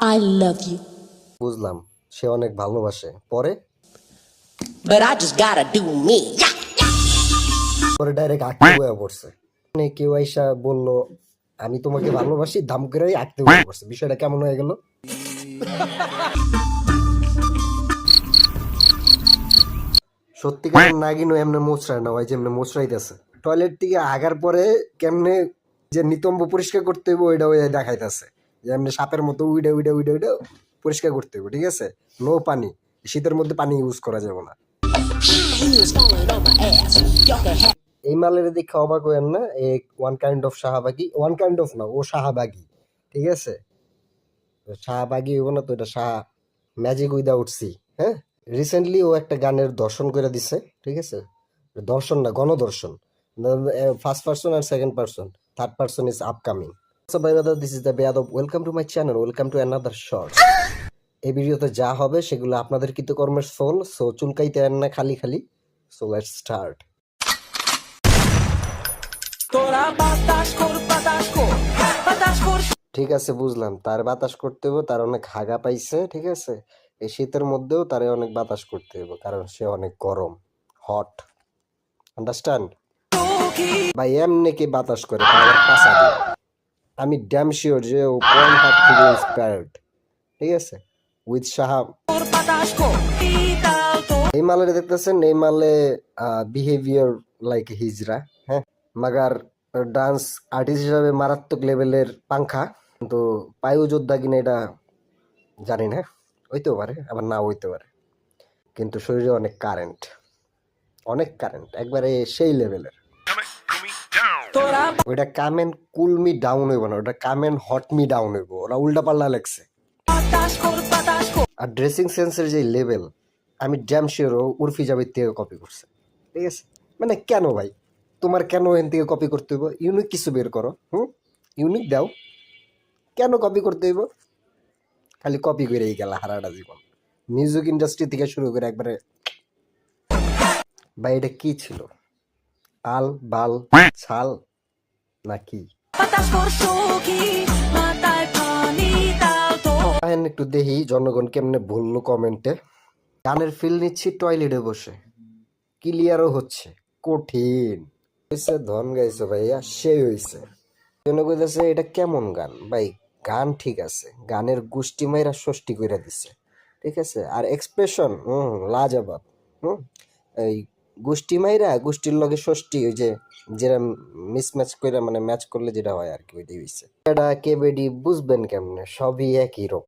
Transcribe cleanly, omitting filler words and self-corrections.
I love you, বুঝলাম, সে অনেক ভালোবাসে। পরে but I just gotta do me. পরে ডাইরেক্ট আঁকতে বয়ে পড়ছে। মানে কেউ আইসা বলল আমি তোমাকে ভালোবাসি, দাম করে আঁকতে বয়ে পড়ছে। বিষয়টা কেমন হয়ে গেল? সত্যিকার নাগিনও এমনি মোচড়ায় না, ওই যেমনি মোচড়াইতেছে। টয়লেট থেকে আগার পরে কেমনে যে নিতম্ব পরিষ্কার করতে হইব ওইটা ওই দেখাইতেছে, যে এমনি সাপের মতো উইডা উইডা উইডা উইডা পরিষ্কার করতে হইব। ঠিক আছে, নো পানি, শীতের মধ্যে পানি ইউজ করা যাবে না। Heels falling on my ass. Y'all can have. এই মালের দেখে অবাক হইেন না, এই ওয়ান কাইন্ড অফ শাহবাগী, ওয়ান কাইন্ড অফ না, ও শাহবাগী। ঠিক আছে, শাহবাগী হইব না তো, এটা শাহ ম্যাজিক উইদাউট সি। হ্যাঁ, রিসেন্টলি ও একটা গানের দর্শন করে দিছে। ঠিক আছে, দর্শন না, গণদর্শন। ফার্স্ট পার্সন আর second person, third person is upcoming. So ভাই ব্রাদার, দিস ইজ দ্য বেয়াদব। Welcome to my channel, welcome to another short. এই ভিডিওতে যা হবে সেগুলো আপনাদের কৃতকর্মের ফল। সো চুলকাইতে আন না খালি খালি। So let's start. ঠিক আছে, বুঝলাম, তার বাতাস করতে হবে, তার অনেক হাগা পাইছে। ঠিক আছে, এই শীতের মধ্যেও তার অনেক বাতাস করতে হবে, কারণ সে অনেক গরম, হট। আন্ডারস্ট্যান্ড ভাই? এমনি কি বাতাস করে তার পাশা দিয়ে? আমি ড্যাম শিওর যে ও পয়েন্ট হাত থেকে ইন্সপায়ার্ড। ঠিক আছে, উইথ সাহাব। এই মালে দেখতেছেন, এই মালে বিহেভিয়ার লাইক হিজরা। হ্যাঁ, মাগার ডান্স আর্টিস্ট হিসাবে মারাত্মক লেভেলের পাংখা, কিন্তু পায়ু যোদ্ধা কিনা এটা জানি না। হইতেও পারে, আবার না হইতে পারে, কিন্তু শরীরে অনেক কারেন্ট, অনেক কারেন্ট, একবারে সেই লেভেলের। ওইটা কামেন কুল মি ডাউন হইব না, ওটা কামেন হট মি ডাউন হইব। ওরা উল্টা পাল্লা লেগছে। আর ড্রেসিং সেন্সের যে লেভেল, আমি ড্যাম শিওর উর্ফি জাবেদ থেকে কপি করছে। ঠিক আছে, মানে কেন ভাই, তোমার কেন এখান থেকে কপি করতে হইব? ইউনিক কিছু বের করো। ইউনিক দাও, কেন কপি করতে হইব? খালি কপি করেই গেল হারাটা জীবন, মিউজিক ইন্ডাস্ট্রি থেকে শুরু করে একবারে। ভাই এটা কি ছিল? আল বাল ছাল নাকি? একটু দেখি জনগণ কেমনে বললো কমেন্টে। গানের ফিল নিচ্ছি টয়লেটে বসে, ক্লিয়ারও হচ্ছে, কঠিন হয়েছে। ধন গাইছে ভাইয়া, সেই হয়েছে। জন্য কইতেছে এটা কেমন গান ভাই? গান ঠিক আছে, গানের গোষ্ঠী মাইরা ষষ্ঠী কইরা দিছে। ঠিক আছে, আর এক্সপ্রেশন লাজবাব। এই গোষ্ঠী মাইরা গোষ্ঠীর লগে ষষ্ঠী, ওই যে যেটা মিসম্যাচ কইরা, মানে ম্যাচ করলে যেটা হয় আর কি, ওইটাই হইছে। এটা কেবেডি বুঝবেন কেমনে? সবই একই রকম।